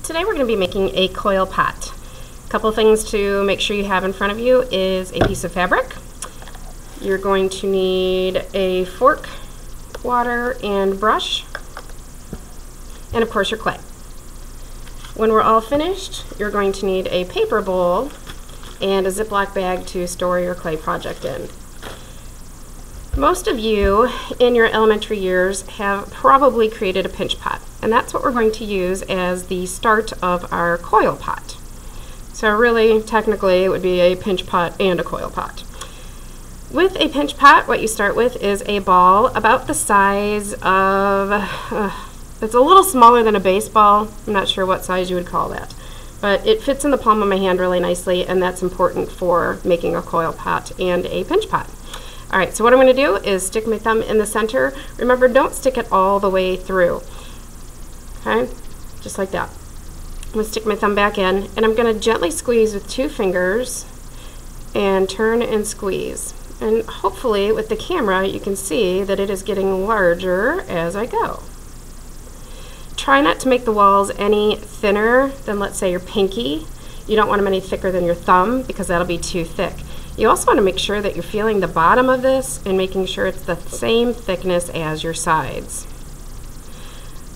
Today we're going to be making a coil pot. A couple things to make sure you have in front of you is a piece of fabric. You're going to need a fork, water, and brush, and of course your clay. When we're all finished, you're going to need a paper bowl and a Ziploc bag to store your clay project in. Most of you in your elementary years have probably created a pinch pot, and that's what we're going to use as the start of our coil pot. So really, technically, it would be a pinch pot and a coil pot. With a pinch pot, what you start with is a ball about the size of, it's a little smaller than a baseball. I'm not sure what size you would call that. But it fits in the palm of my hand really nicely, and that's important for making a coil pot and a pinch pot. Alright, so what I'm going to do is stick my thumb in the center. Remember, don't stick it all the way through. Okay, just like that. I'm going to stick my thumb back in, and I'm going to gently squeeze with 2 fingers and turn and squeeze. And hopefully with the camera you can see that it is getting larger as I go. Try not to make the walls any thinner than, let's say, your pinky. You don't want them any thicker than your thumb because that'll be too thick. You also want to make sure that you're feeling the bottom of this and making sure it's the same thickness as your sides.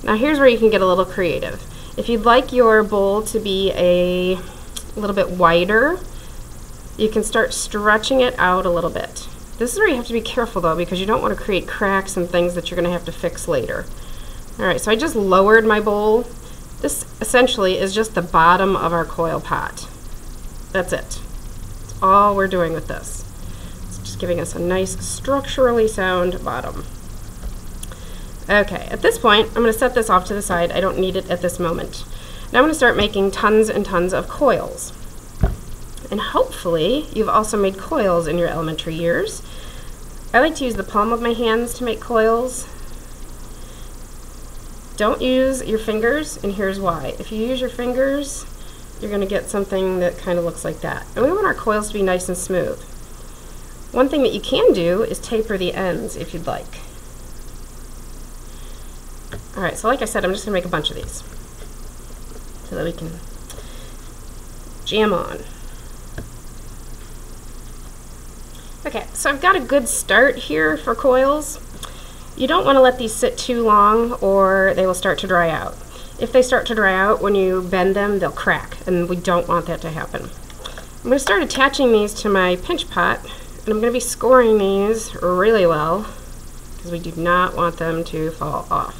Now here's where you can get a little creative. If you'd like your bowl to be a little bit wider, you can start stretching it out a little bit. This is where you have to be careful though, because you don't want to create cracks and things that you're going to have to fix later. Alright, so I just lowered my bowl. This essentially is just the bottom of our coil pot. That's it. That's all we're doing with this. It's just giving us a nice structurally sound bottom. Okay, at this point I'm going to set this off to the side. I don't need it at this moment. Now I'm going to start making tons and tons of coils. And hopefully you've also made coils in your elementary years. I like to use the palm of my hands to make coils. Don't use your fingers, and here's why. If you use your fingers, you're going to get something that kind of looks like that. And we want our coils to be nice and smooth. One thing that you can do is taper the ends if you'd like. Alright, so like I said, I'm just going to make a bunch of these so that we can jam on. Okay, so I've got a good start here for coils. You don't want to let these sit too long or they will start to dry out. If they start to dry out, when you bend them, they'll crack, and we don't want that to happen. I'm going to start attaching these to my pinch pot, and I'm going to be scoring these really well because we do not want them to fall off.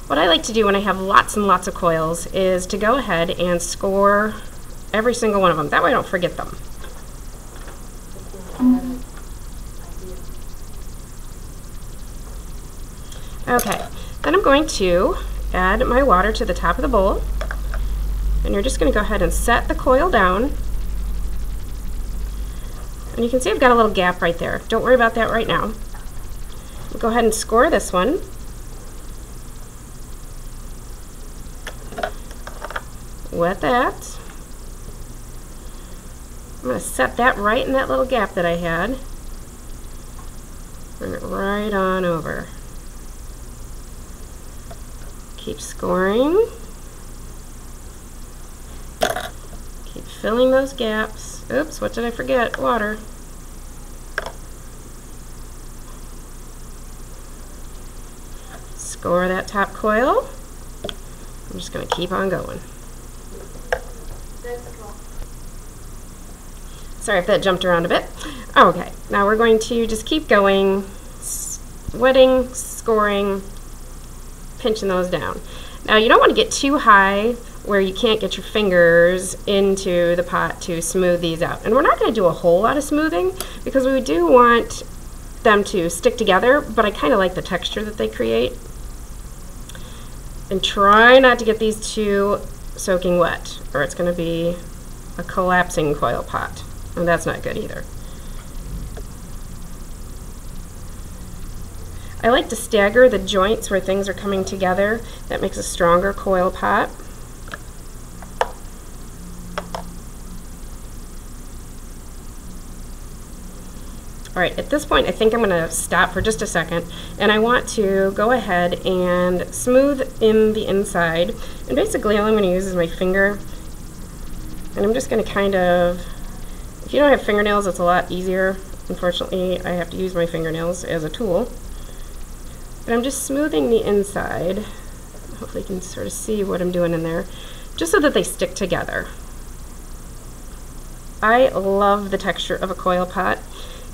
What I like to do when I have lots and lots of coils is to go ahead and score every single one of them. That way I don't forget them. Okay, then I'm going to add my water to the top of the bowl, and you're just going to go ahead and set the coil down. And you can see I've got a little gap right there. Don't worry about that right now. We'll go ahead and score this one. With that, I'm going to set that right in that little gap that I had. Bring it right on over. Keep scoring. Keep filling those gaps. Oops, what did I forget? Water. Score that top coil. I'm just going to keep on going. Sorry if that jumped around a bit. Okay, now we're going to just keep going, wetting, scoring, pinching those down. Now you don't want to get too high where you can't get your fingers into the pot to smooth these out. And we're not going to do a whole lot of smoothing because we do want them to stick together, but I kind of like the texture that they create. And try not to get these too soaking wet, or it's going to be a collapsing coil pot. And that's not good either. I like to stagger the joints where things are coming together. That makes a stronger coil pot. Alright, at this point I think I'm going to stop for just a second, and I want to go ahead and smooth in the inside. And basically all I'm going to use is my finger, and I'm just going to kind of, if you don't have fingernails it's a lot easier. Unfortunately I have to use my fingernails as a tool. But I'm just smoothing the inside. Hopefully you can sort of see what I'm doing in there, just so that they stick together. I love the texture of a coil pot.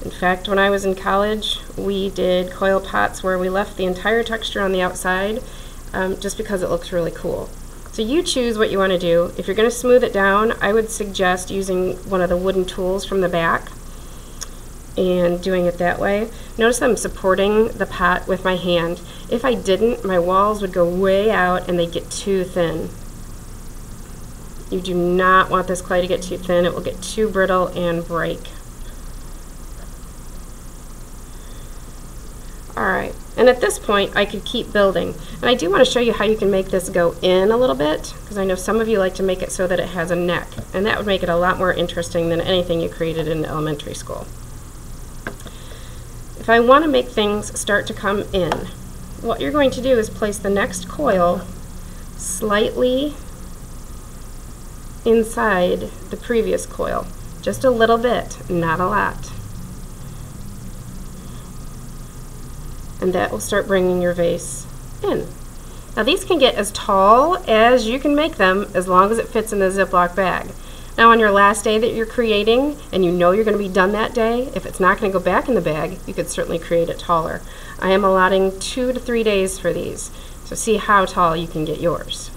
In fact, when I was in college, we did coil pots where we left the entire texture on the outside just because it looks really cool. So you choose what you want to do. If you're going to smooth it down, I would suggest using one of the wooden tools from the back and doing it that way. Notice I'm supporting the pot with my hand. If I didn't, my walls would go way out and they'd get too thin. You do not want this clay to get too thin. It will get too brittle and break. Alright, and at this point I could keep building. And I do want to show you how you can make this go in a little bit, because I know some of you like to make it so that it has a neck, and that would make it a lot more interesting than anything you created in elementary school. If I want to make things start to come in, what you're going to do is place the next coil slightly inside the previous coil. Just a little bit, not a lot. And that will start bringing your vase in. Now these can get as tall as you can make them as long as it fits in the Ziploc bag. Now on your last day that you're creating, and you know you're going to be done that day, if it's not going to go back in the bag, you could certainly create it taller. I am allotting 2 to 3 days for these, so see how tall you can get yours.